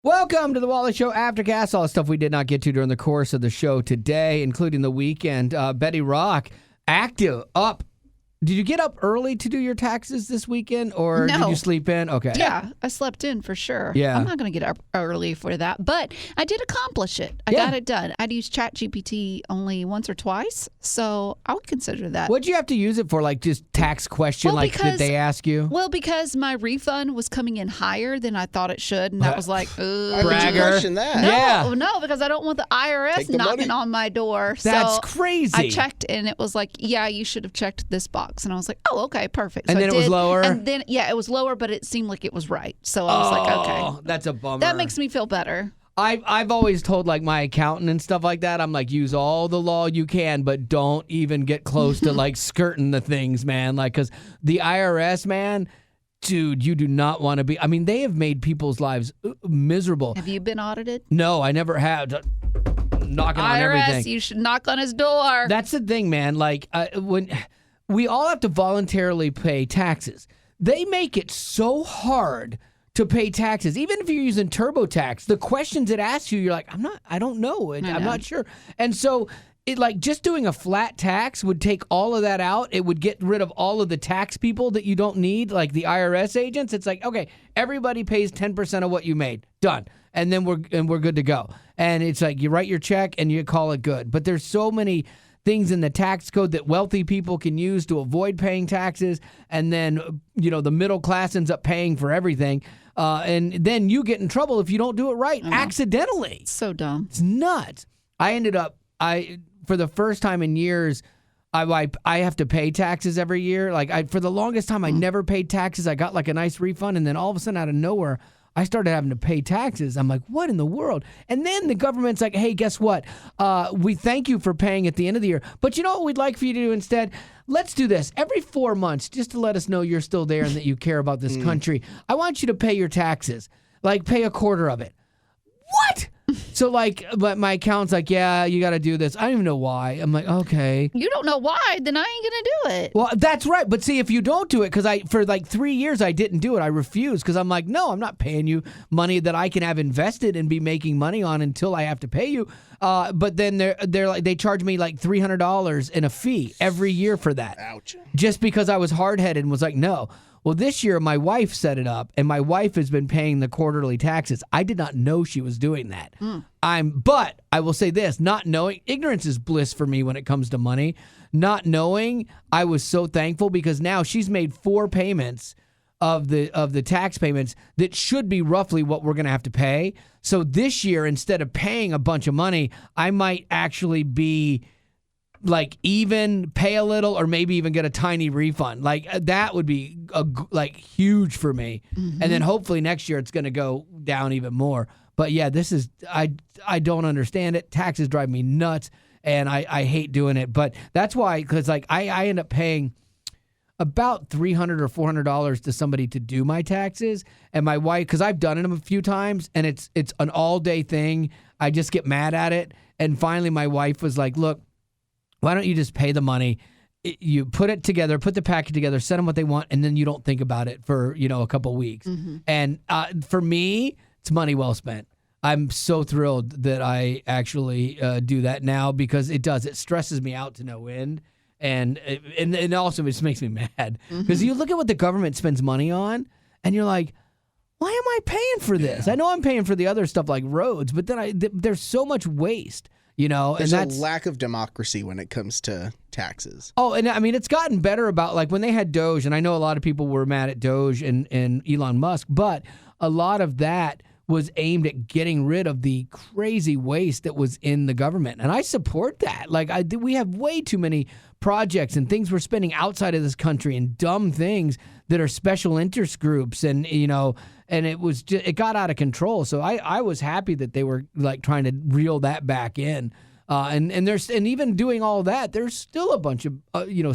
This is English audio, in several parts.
Welcome to the Wally Show Aftercast. All the stuff we did not get to during the course of the show today, including the weekend. Betty Rock, active, up. Did you get up early to do your taxes this weekend, or No. did you sleep in? Okay. Yeah, I slept in for sure. Yeah. I'm not going to get up early for that, but I did accomplish it. I got it done. I'd used ChatGPT only once or twice, so I would consider that. What'd you have to use it for? Like just tax question? Well, did they ask you? Well, because my refund was coming in higher than I thought it should, and that was like, Why would you Bragger. question that? No, Yeah. no, because I don't want the IRS Take the knocking money. on my door. That's so crazy. I checked, and it was like, yeah, you should have checked this box. And I was like, oh, okay, perfect. So And then I it was did, lower? And then, yeah, it was lower, but it seemed like it was right. So I was like, okay. Oh, that's a bummer. That makes me feel better. I've always told like my accountant and stuff like that. I'm like, use all the law you can, but don't even get close to like skirting the things, man. Like, because the IRS, man, dude, you do not want to be. I mean, they have made people's lives miserable. Have you been audited? No, I never have. Knocking on IRS, everything. you should knock on his door. That's the thing, man. Like when we all have to voluntarily pay taxes, they make it so hard to pay taxes. Even if you're using TurboTax, the questions it asks you, you're like, I don't know. I'm not sure. And so it like just doing a flat tax would take all of that out. It would get rid of all of the tax people that you don't need, like the IRS agents. It's like, okay, everybody pays 10% of what you made. Done. And then we're good to go. And it's like you write your check and you call it good. But there's so many things in the tax code that wealthy people can use to avoid paying taxes, and then the middle class ends up paying for everything, and then you get in trouble if you don't do it right accidentally. It's so dumb. It's nuts. I ended up for the first time in years, I have to pay taxes every year. Like for the longest time, I never paid taxes. I got like a nice refund, and then all of a sudden, out of nowhere, I started having to pay taxes. I'm like, what in the world? And then the government's like, hey, guess what? We thank you for paying at the end of the year. But you know what we'd like for you to do instead? Let's do this. Every 4 months, just to let us know you're still there and that you care about this country, I want you to pay your taxes. Like, pay a quarter of it. What? So, but my accountant's like, yeah, you got to do this. I don't even know why. I'm like, okay. You don't know why, then I ain't going to do it. Well, that's right. But see, if you don't do it, because for like 3 years I didn't do it. I refused because I'm like, no, I'm not paying you money that I can have invested and be making money on until I have to pay you. But then they're like, they charge me like $300 in a fee every year for that. Ouch. Just because I was hard-headed and was like, no. Well, this year, my wife set it up, and my wife has been paying the quarterly taxes. I did not know she was doing that. But I will say this, not knowing, ignorance is bliss for me when it comes to money. Not knowing, I was so thankful because now she's made 4 payments of the tax payments that should be roughly what we're going to have to pay. So this year, instead of paying a bunch of money, I might actually be like even pay a little or maybe even get a tiny refund. Like that would be huge for me. And then hopefully next year it's going to go down even more. But yeah, this is, I don't understand it. Taxes drive me nuts and I hate doing it. But that's why, because like I end up paying about $300 or $400 to somebody to do my taxes. And my wife, because I've done them a few times and it's an all day thing. I just get mad at it. And finally my wife was like, look, why don't you just pay the money? You put it together, put the packet together, send them what they want, and then you don't think about it for, a couple weeks. And for me, it's money well spent. I'm so thrilled that I actually do that now because it does. It stresses me out to no end. And also it just makes me mad. Because you look at what the government spends money on, and you're like, why am I paying for this? Yeah. I know I'm paying for the other stuff like roads, but then there's so much waste. There's a lack of democracy when it comes to taxes. Oh, and I mean, it's gotten better about like when they had Doge, and I know a lot of people were mad at Doge and Elon Musk, but a lot of that was aimed at getting rid of the crazy waste that was in the government. And I support that. Like we have way too many projects and things we're spending outside of this country and dumb things that are special interest groups and, and it got out of control. So I was happy that they were like trying to reel that back in. And even doing all that, there's still a bunch of,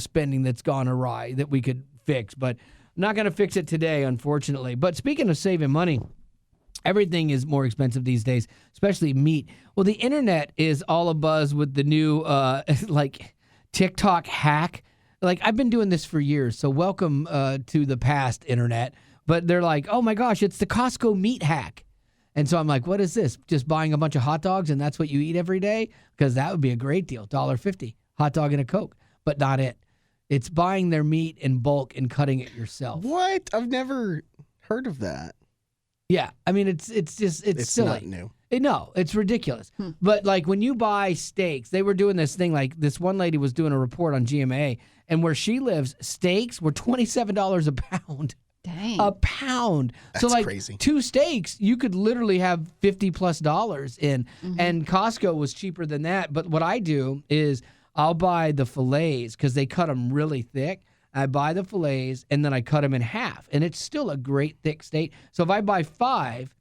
spending that's gone awry that we could fix, but I'm not going to fix it today, unfortunately. But speaking of saving money, everything is more expensive these days, especially meat. Well, the internet is all abuzz with the new, TikTok hack. Like, I've been doing this for years, so welcome to the past, internet. But they're like, oh my gosh, it's the Costco meat hack. And so I'm like, what is this? Just buying a bunch of hot dogs and that's what you eat every day? Because that would be a great deal. $1.50, hot dog and a Coke, but not it. It's buying their meat in bulk and cutting it yourself. What? I've never heard of that. Yeah, I mean, it's silly. Not new. No, it's ridiculous. But like when you buy steaks, they were doing this thing. Like this one lady was doing a report on GMA, and where she lives, steaks were $27 a pound. Dang. A pound. So That's like crazy. 2 steaks, you could literally have $50+ in. And Costco was cheaper than that. But what I do is I'll buy the fillets because they cut them really thick. I buy the fillets and then I cut them in half, and it's still a great thick steak. So if I buy 5,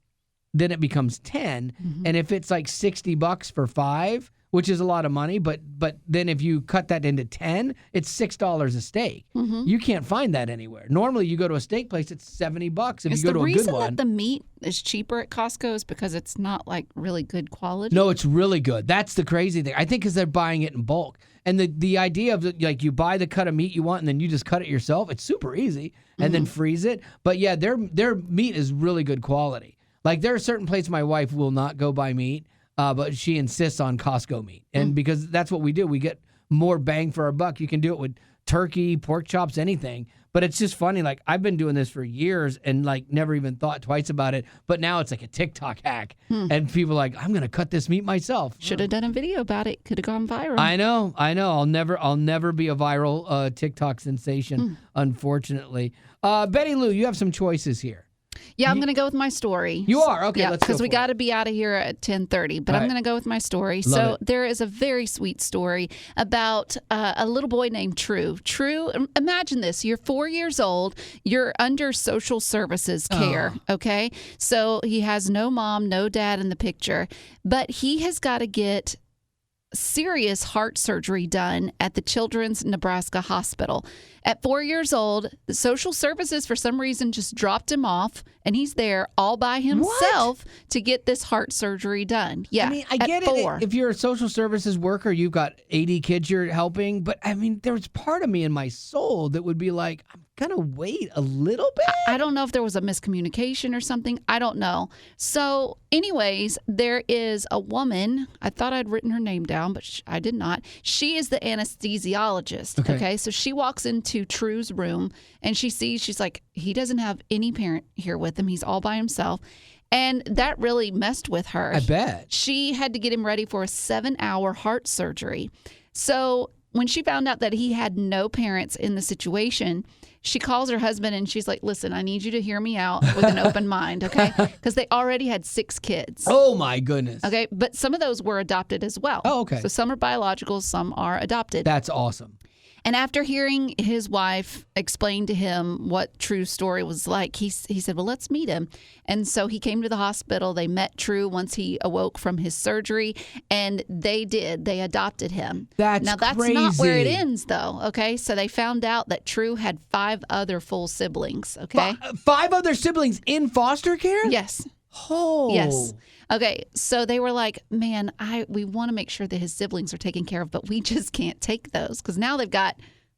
then it becomes 10. And if it's like $60 for 5, which is a lot of money, but then if you cut that into 10, it's $6 a steak. You can't find that anywhere. Normally, you go to a steak place, it's $70 if Is you go the to a good reason one. that the meat is cheaper at Costco is because it's not like really good quality? No, it's really good. That's the crazy thing. I think because they're buying it in bulk. And the idea of like you buy the cut of meat you want and then you just cut it yourself, it's super easy, and then freeze it. But yeah, their meat is really good quality. Like there are certain places my wife will not go buy meat, but she insists on Costco meat. And because that's what we do. We get more bang for our buck. You can do it with turkey, pork chops, anything. But it's just funny. Like I've been doing this for years and like never even thought twice about it. But now it's like a TikTok hack. And people are like, I'm going to cut this meat myself. Should have done a video about it. Could have gone viral. I know. I'll never be a viral TikTok sensation, unfortunately. Betty Lou, you have some choices here. Yeah, I'm going to go with my story. You are? Okay, let's go because we for got it. to be out of here at 10:30, but All I'm right. going to go with my story. Love So it. there is a very sweet story about a little boy named True. True, imagine this. You're 4 years old. You're under social services care, okay? So he has no mom, no dad in the picture, but he has got to get serious heart surgery done at the Children's Nebraska Hospital. At 4 years old, the social services for some reason just dropped him off, and he's there all by himself to get this heart surgery done. Yeah, I mean, I at get 4. it. If you're a social services worker, you've got 80 kids you're helping. But I mean, there's part of me in my soul that would be like, I'm going to wait a little bit. I don't know if there was a miscommunication or something. I don't know. So anyways, there is a woman. I thought I'd written her name down, but I did not. She is the anesthesiologist. Okay. So she walks into True's room and she's like, he doesn't have any parent here with him. He's all by himself. And that really messed with her. I bet. She had to get him ready for a 7-hour heart surgery. So when she found out that he had no parents in the situation, she calls her husband and she's like, listen, I need you to hear me out with an open mind, okay? Because they already had 6 kids. Oh, my goodness. Okay, but some of those were adopted as well. Oh, okay. So some are biological, some are adopted. That's awesome. And after hearing his wife explain to him what True's story was like, he said, well, let's meet him. And so he came to the hospital. They met True once he awoke from his surgery, and they did. They adopted him. That's Now, that's not where it crazy. ends, though, okay? So they found out that True had 5 other full siblings, okay? 5 other siblings in foster care? Yes. Oh. Yes. Okay, so they were like, man, we want to make sure that his siblings are taken care of, but we just can't take those because now they've got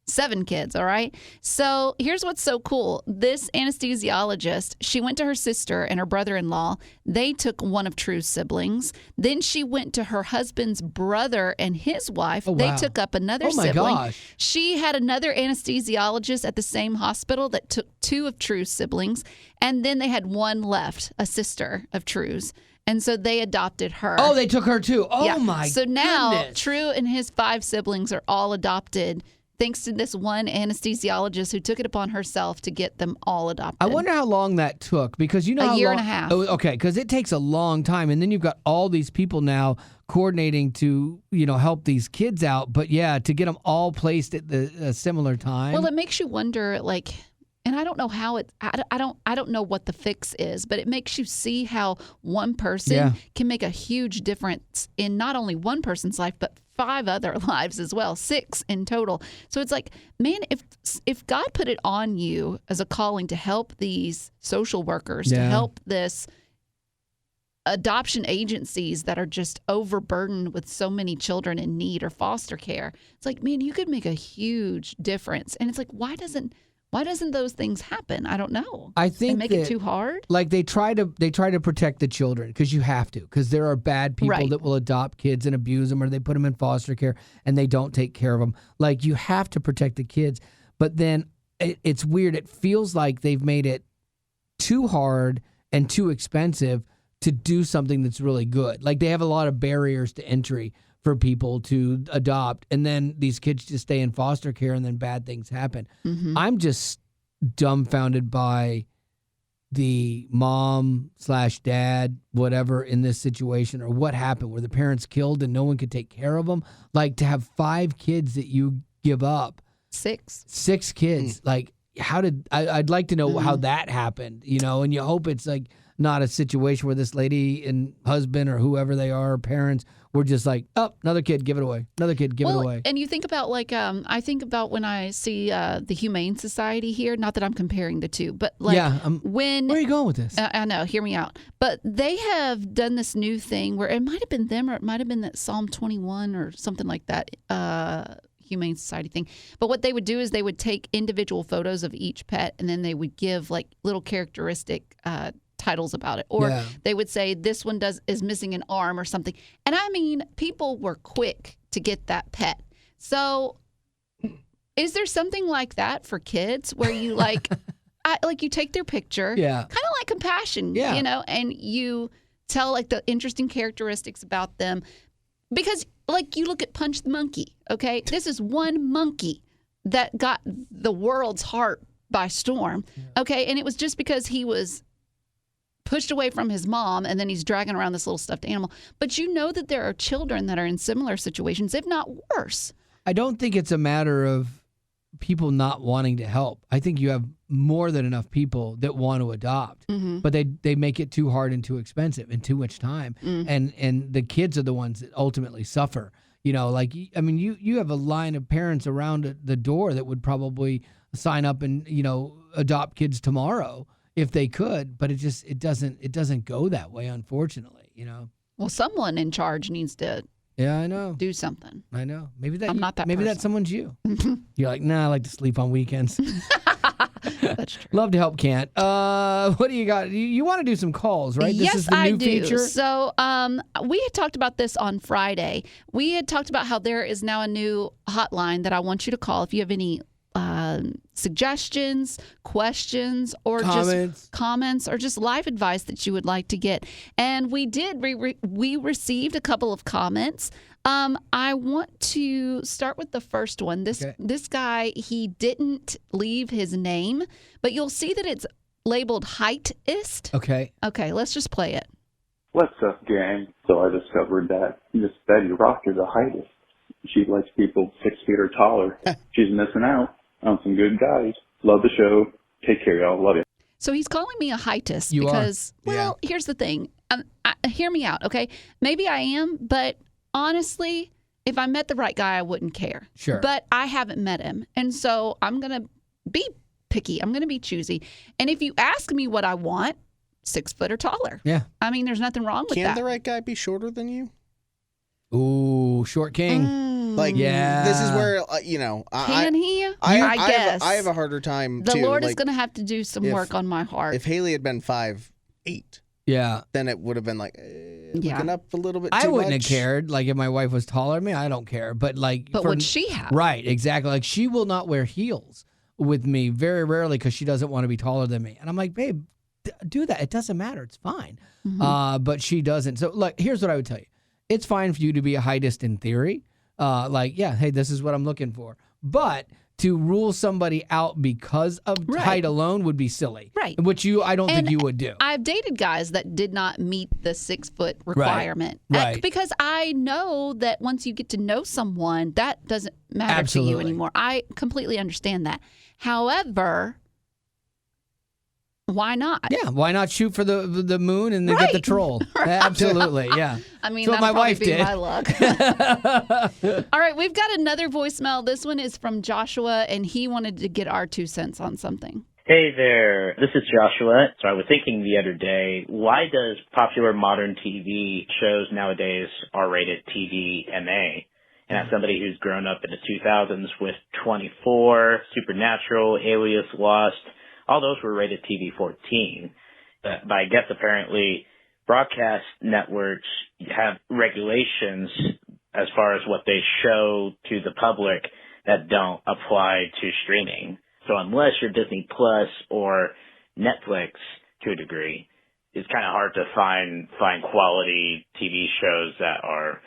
7 kids, all right? So here's what's so cool. This anesthesiologist, she went to her sister and her brother-in-law. They took one of True's siblings. Then she went to her husband's brother and his wife. Oh, They wow. took up another Oh, my sibling. gosh. She had another anesthesiologist at the same hospital that took 2 of True's siblings. And then they had one left, a sister of True's. And so they adopted her. Oh, they took her too. Oh, Yeah. my So now goodness. True and his 5 siblings are all adopted thanks to this one anesthesiologist who took it upon herself to get them all adopted. I wonder how long that took because you know A how year long, and a half. Oh, okay, because it takes a long time, and then you've got all these people now coordinating to help these kids out. But yeah, to get them all placed at a similar time. Well, it makes you wonder, like, and I don't know how it. I don't know what the fix is, but it makes you see how one person can make a huge difference in not only one person's life, but 5 other lives as well, 6 in total. So it's like, man, if God put it on you as a calling to help these social workers, to help this adoption agencies that are just overburdened with so many children in need or foster care, it's like, man, you could make a huge difference. And it's like, why doesn't Why doesn't those things happen? I don't know. I think they make that, it too hard. Like they try to protect the children because you have to, because there are bad people Right. that will adopt kids and abuse them, or they put them in foster care and they don't take care of them. Like you have to protect the kids, but then it's weird. It feels like they've made it too hard and too expensive to do something that's really good. Like they have a lot of barriers to entry for people to adopt, and then these kids just stay in foster care, and then bad things happen. Mm-hmm. I'm just dumbfounded by the mom/dad, whatever, in this situation, or what happened. Were the parents killed and no one could take care of them? Like to have 5 kids that you give up, 6 kids. Like how did I'd like to know how that happened, and you hope it's like not a situation where this lady and husband or whoever they are, parents, were just like, oh, another kid, give it away. Another kid, give it away. And you think about I think about when I see the Humane Society here, not that I'm comparing the two, but like when... Where are you going with this? I know, hear me out. But they have done this new thing where it might have been them or it might have been that Psalm 21 or something like that, Humane Society thing. But what they would do is they would take individual photos of each pet and then they would give like little characteristic titles about it, or they would say this one is missing an arm or something. And I mean, people were quick to get that pet. So is there something like that for kids where you like you take their picture, kind of like Compassion, and you tell like the interesting characteristics about them, because like you look at Punch the Monkey, okay, this is one monkey that got the world's heart by storm, okay, and it was just because he was pushed away from his mom, and then he's dragging around this little stuffed animal. But you know that there are children that are in similar situations, if not worse. I don't think it's a matter of people not wanting to help. I think you have more than enough people that want to adopt, but they make it too hard and too expensive and too much time. And the kids are the ones that ultimately suffer. You have a line of parents around the door that would probably sign up and, adopt kids tomorrow if they could, but it doesn't go that way, unfortunately, Well, someone in charge needs to I know. do something. I know. Maybe I'm not that maybe person. that someone's you. You're like, nah, I like to sleep on weekends. That's true. Love to help, can't. What do you got? You want to do some calls, right? Yes, this is the new I do. feature. So we had talked about this on Friday. We had talked about how there is now a new hotline that I want you to call if you have any suggestions, questions, or just comments, or just life advice that you would like to get. And we did. We received a couple of comments. I want to start with the first one. This guy, he didn't leave his name, but you'll see that it's labeled heightist. Okay. Okay, let's just play it. What's up, gang? So I discovered that Miss Betty Rock is a heightist. She likes people 6 feet or taller. She's missing out on some good guys. Love the show. Take care, y'all. Love you. So he's calling me a heightist You because, are. Here's the thing. Hear me out, okay? Maybe I am, but honestly, if I met the right guy, I wouldn't care. Sure. But I haven't met him. And so I'm going to be picky. I'm going to be choosy. And if you ask me what I want, 6 foot or taller. Yeah. I mean, there's nothing wrong with that. Can the right guy be shorter than you? Ooh, short king. Like, this is where, Can he? I guess. I have a harder time, The too. Lord is Like, going to have to do some work on my heart. if Haley had been 5'8", then it would have been like, looking up a little bit too I wouldn't much. have cared. Like if my wife was taller than me, I don't care. But would she have? Right, exactly. Like she will not wear heels with me very rarely because she doesn't want to be taller than me. And I'm like, babe, do that. It doesn't matter. It's fine. But she doesn't. So look, here's what I would tell you. It's fine for you to be a heightist in theory. Hey, this is what I'm looking for. But to rule somebody out because of height alone would be silly. Right. Which I don't think you would do. I've dated guys that did not meet the 6 foot requirement. Right. Because I know that once you get to know someone, that doesn't matter to you anymore. I completely understand that. However, why not? Yeah, why not shoot for the moon and then get the troll? Absolutely, yeah. I mean, that's what my wife did. My luck. All right, we've got another voicemail. This one is from Joshua, and he wanted to get our 2 cents on something. Hey there, this is Joshua. So I was thinking the other day, why does popular modern TV shows nowadays R-rated TV MA? And as somebody who's grown up in the 2000s with 24, Supernatural, Alias, Lost, all those were rated TV-14. But I guess apparently broadcast networks have regulations as far as what they show to the public that don't apply to streaming. So unless you're Disney Plus or Netflix to a degree, it's kind of hard to find quality TV shows that are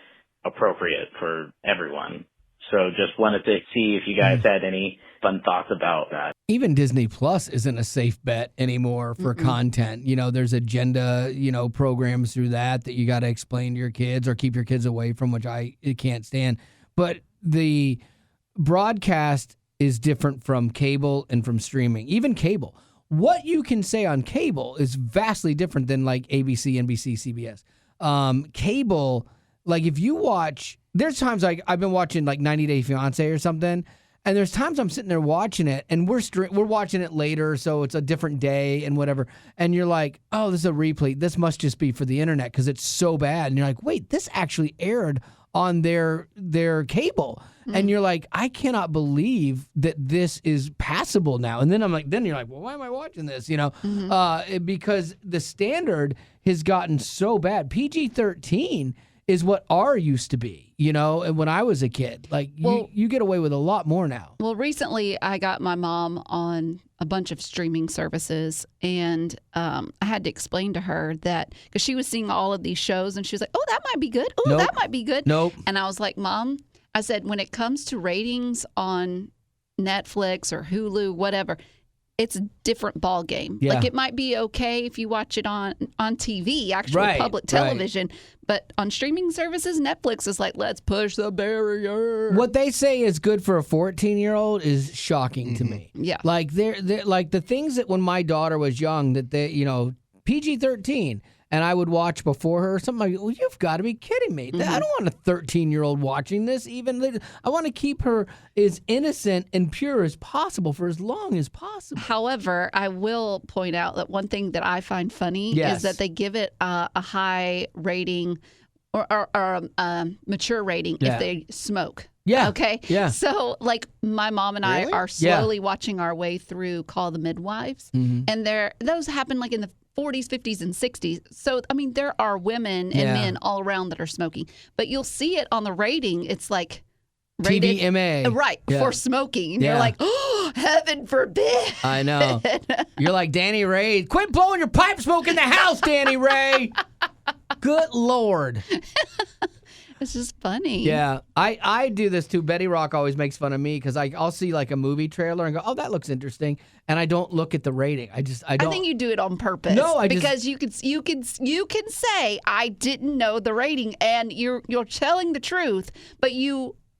appropriate for everyone. So just wanted to see if you guys had any fun thoughts about that. Even Disney Plus isn't a safe bet anymore for content. You know, there's agenda, programs through that you got to explain to your kids or keep your kids away from, which I can't stand. But the broadcast is different from cable and from streaming. Even cable. What you can say on cable is vastly different than like ABC, NBC, CBS. Cable, like if you watch, there's times like I've been watching like 90 Day Fiance or something, and there's times I'm sitting there watching it, and we're watching it later, so it's a different day and whatever, and you're like, oh, this is a replay. This must just be for the internet because it's so bad. And you're like, wait, this actually aired on their cable. And you're like, I cannot believe that this is passable now. And then you're like, well, why am I watching this? Because the standard has gotten so bad. PG-13 is what R used to be, and when I was a kid. Like, you get away with a lot more now. Well, recently I got my mom on a bunch of streaming services, and I had to explain to her that, because she was seeing all of these shows, and she was like, oh, that might be good. Oh, that might be good. Nope. And I was like, Mom, I said, when it comes to ratings on Netflix or Hulu, whatever, it's a different ball game. Yeah. Like, it might be okay if you watch it on TV, actual public television, but on streaming services, Netflix is like, let's push the barrier. What they say is good for a 14-year-old is shocking to me. Yeah. Like they're like the things that when my daughter was young that they, PG-13, and I would watch before her or something like, well, you've got to be kidding me. I don't want a 13-year-old watching this. Even I want to keep her as innocent and pure as possible for as long as possible. However, I will point out that one thing that I find funny is that they give it a high rating or mature rating if they smoke. Yeah. Okay. Yeah. So, like, my mom and I are slowly watching our way through Call the Midwives, and those happen like in the 40s, 50s, and 60s. So, I mean, there are women and men all around that are smoking. But you'll see it on the rating. It's like rated TVMA. Right, for smoking. And you're like, oh, heaven forbid. I know. You're like Danny Ray. Quit blowing your pipe smoke in the house, Danny Ray. Good Lord. It's just funny. Yeah. I do this too. Betty Rock always makes fun of me because I'll see like a movie trailer and go, oh, that looks interesting. And I don't look at the rating. I don't. I think you do it on purpose. No, because you can say I didn't know the rating, and you're telling the truth, but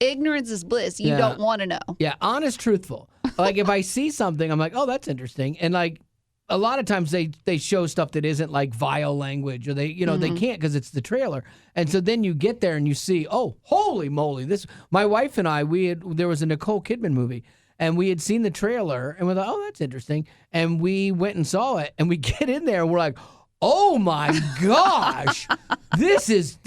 ignorance is bliss. You don't want to know. Yeah, honest, truthful. Like if I see something, I'm like, oh, that's interesting, and like a lot of times they show stuff that isn't like vile language, or they they can't because it's the trailer, and so then you get there and you see, oh, holy moly, this. My wife and I, there was a Nicole Kidman movie. And we had seen the trailer, and we're like, oh, that's interesting. And we went and saw it, and we get in there, and we're like, oh, my gosh, this is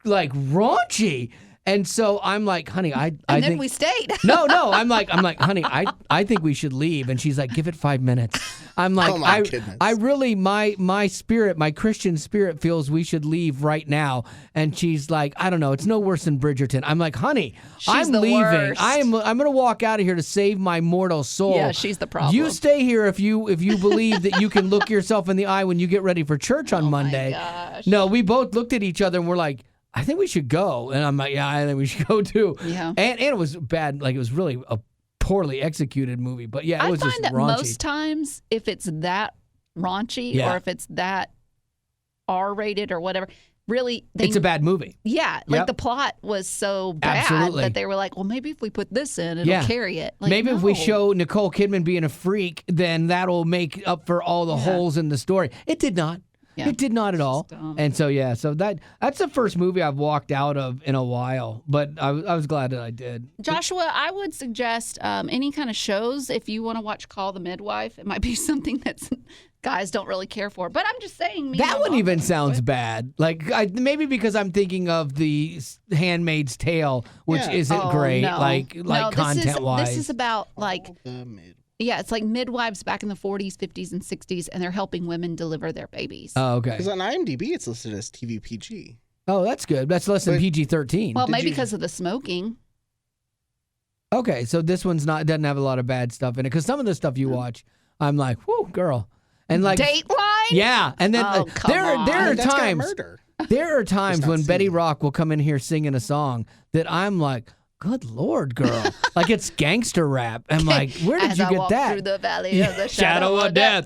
like raunchy. And so I'm like, honey, I then think we stayed. No, I'm like, honey, I think we should leave. And she's like, give it 5 minutes. I'm like, oh my goodness. I really, my spirit, my Christian spirit feels we should leave right now. And she's like, I don't know, it's no worse than Bridgerton. I'm like, honey, I'm leaving. Worst. I'm gonna walk out of here to save my mortal soul. Yeah, she's the problem. You stay here if you believe that you can look yourself in the eye when you get ready for church on Monday. My gosh. No, we both looked at each other and we're like, I think we should go. And I'm like, yeah, I think we should go too. Yeah. And it was bad. Like, it was really a poorly executed movie. But yeah, it was just raunchy. I find that most times, if it's that raunchy or if it's that R-rated or whatever, really, it's a bad movie. Yeah. Like the plot was so bad that they were like, well, maybe if we put this in, it'll carry it. Like, maybe if we show Nicole Kidman being a freak, then that'll make up for all the holes in the story. It did not. Yeah. It did not at all. And so that's the first movie I've walked out of in a while, but I was glad that I did. Joshua, I would suggest any kind of shows if you want to watch Call the Midwife. It might be something that's guys don't really care for, but I'm just saying. That one even sounds bad. Like maybe because I'm thinking of the Handmaid's Tale, which isn't great. No. Like content wise. This is about like. Yeah, it's like midwives back in the 40s, 50s, and 60s, and they're helping women deliver their babies. Oh, okay. Because on IMDb, it's listed as TV PG. Oh, that's good. That's less than PG-13. Well, maybe because of the smoking. Okay, so this one's doesn't have a lot of bad stuff in it. Because some of the stuff you watch, I'm like, whoo, girl. And like Dateline? Yeah, and then there are times. There are times when Betty Rock will come in here singing a song that I'm like, good Lord, girl. Like it's gangster rap. I'm like, where did you get that? Through the valley of the shadow of death.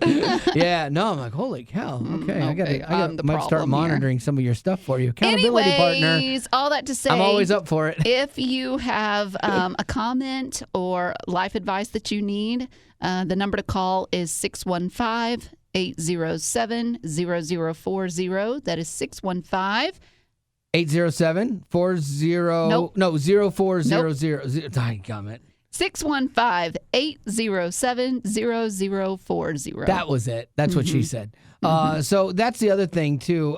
Yeah, no, I'm like, holy cow. Okay, I might start monitoring some of your stuff for you. Accountability partner. All that to say, I'm always up for it. If you have a comment or life advice that you need, the number to call is 615-807-0040. That is 615 807-40 Nope. No 0400. Comment. 615-807-0040. That was it. That's what she said. So that's the other thing too.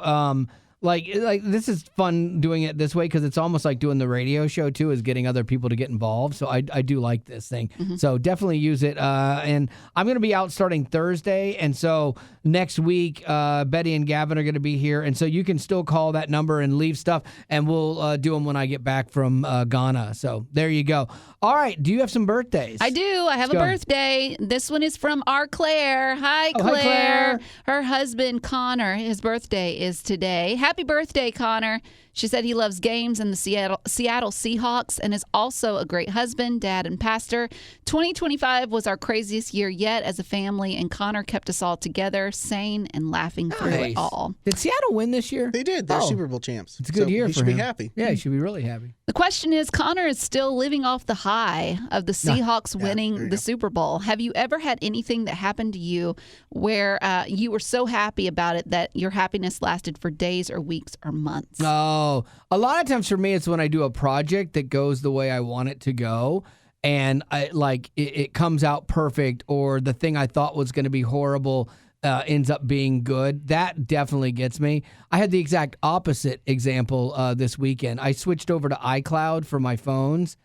Like this is fun doing it this way because it's almost like doing the radio show too, is getting other people to get involved. So I do like this thing. So definitely use it. And I'm going to be out starting Thursday. And so next week, Betty and Gavin are going to be here. And so you can still call that number and leave stuff, and we'll do them when I get back from Ghana. So there you go. All right. Do you have some birthdays? I do. I have a birthday. This one is from our Claire. Hi, Claire. Hi, Claire. Her husband, Connor, his birthday is today. Happy birthday, Connor. She said he loves games and the Seattle Seahawks and is also a great husband, dad, and pastor. 2025 was our craziest year yet as a family, and Connor kept us all together, sane and laughing through it all. Did Seattle win this year? They did. They're Super Bowl champs. It's a good year for him. He should be happy. Yeah, he should be really happy. The question is, Connor is still living off the high of the Seahawks winning the Super Bowl. Have you ever had anything that happened to you where you were so happy about it that your happiness lasted for days or weeks or months? Oh, a lot of times for me, it's when I do a project that goes the way I want it to go, and it comes out perfect, or the thing I thought was going to be horrible ends up being good. That definitely gets me. I had the exact opposite example this weekend. I switched over to iCloud for my phones.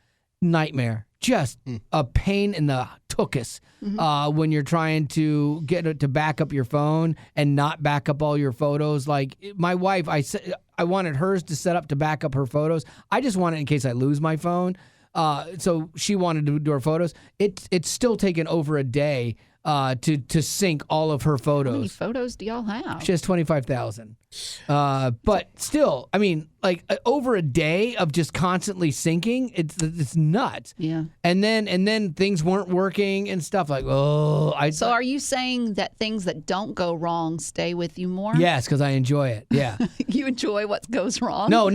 Nightmare. Just a pain in the tuchus when you're trying to get it to back up your phone and not back up all your photos. Like my wife, I wanted hers to set up to back up her photos. I just want it in case I lose my phone. So she wanted to do her photos. It's still taken over a day to sync all of her photos. How many photos do y'all have? She has 25,000. But still, I mean, like over a day of just constantly syncing, it's nuts. Yeah. And then things weren't working and stuff like, So are you saying that things that don't go wrong stay with you more? Yes, because I enjoy it. Yeah. You enjoy what goes wrong? No,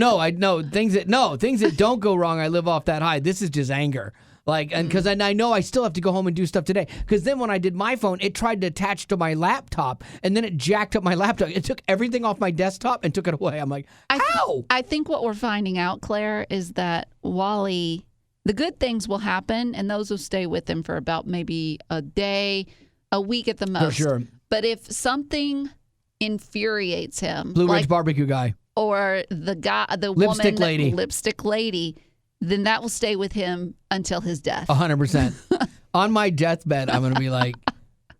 things that don't go wrong, I live off that high. This is just anger. Like, and because I know I still have to go home and do stuff today. Because then when I did my phone, it tried to attach to my laptop, and then it jacked up my laptop. It took everything off my desktop and took it away. I'm like, how? I think what we're finding out, Claire, is that Wally, the good things will happen, and those will stay with him for about maybe a day, a week at the most. For sure. But if something infuriates him, Blue Ridge barbecue guy, or the lipstick lady, then that will stay with him until his death. 100%. On my deathbed, I'm going to be like,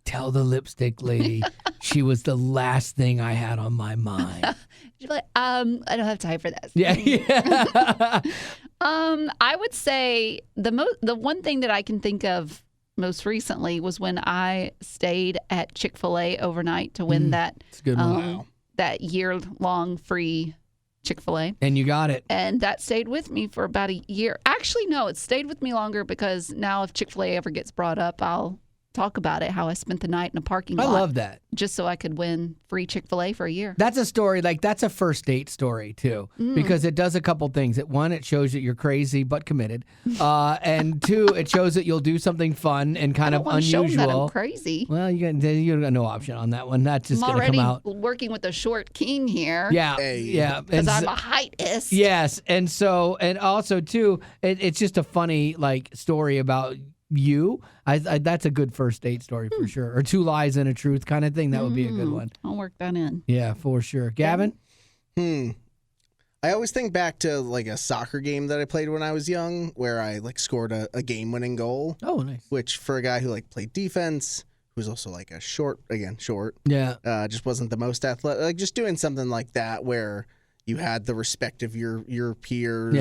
tell the lipstick lady she was the last thing I had on my mind. She's like, I don't have time for this. Yeah. I would say the one thing that I can think of most recently was when I stayed at Chick-fil-A overnight to win that year-long free Chick-fil-A. And you got it. And that stayed with me for about a year. Actually, no, it stayed with me longer because now if Chick-fil-A ever gets brought up, I'll talk about it, how I spent the night in a parking lot. I love that. Just so I could win free Chick-fil-A for a year. That's a story, that's a first date story, too, because it does a couple things. One, it shows that you're crazy but committed. And two, it shows that you'll do something fun and kind of unusual. Show that I'm crazy. Well, you got no option on that one. That's just going to come out. I'm already working with a short king here. Yeah, yeah. Because I'm a heightist. Yes, and also, too, it's just a funny, story about you. That's a good first date story for sure. Or 2 lies and a truth kind of thing. That would be a good one. I'll work that in. Yeah, for sure. Gavin? I always think back to a soccer game that I played when I was young, where I scored a game-winning goal. Oh, nice. Which for a guy who played defense, who's also a short. Yeah. Just wasn't the most athletic. Just doing something like that where you had the respect of your peers.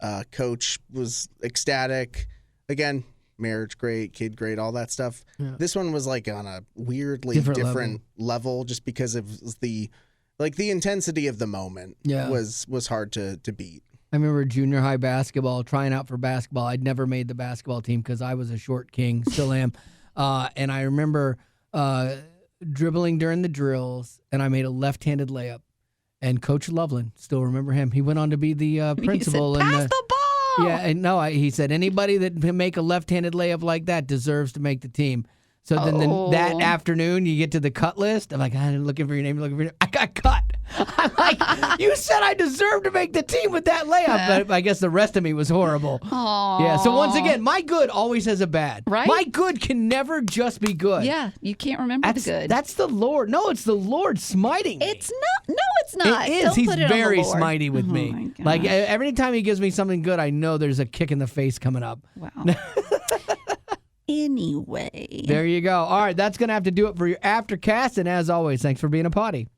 Yeah. Coach was ecstatic. Again, marriage great, kid great, all that stuff. Yeah. This one was on a weirdly different level just because of the intensity of the moment. Was hard to beat. I remember junior high basketball, trying out for basketball. I'd never made the basketball team because I was a short king, still am. And I remember dribbling during the drills, and I made a left-handed layup. And Coach Loveland, still remember him. He went on to be the principal. He said, pass the ball! Yeah, and no, he said anybody that can make a left-handed layup like that deserves to make the team. So then that afternoon, you get to the cut list. I'm like, I'm looking for your name, I got cut. I'm like, you said I deserved to make the team with that layup. But I guess the rest of me was horrible. Aww. Yeah, so once again, my good always has a bad. Right? My good can never just be good. Yeah, you can't remember the good. That's the Lord. No, it's the Lord smiting me. It's not. No, it's not. It is. Don't He's put it very on the Lord. smitey with me. Every time he gives me something good, I know there's a kick in the face coming up. Wow. Anyway. There you go. All right, that's going to have to do it for your Aftercast. And as always, thanks for being a potty.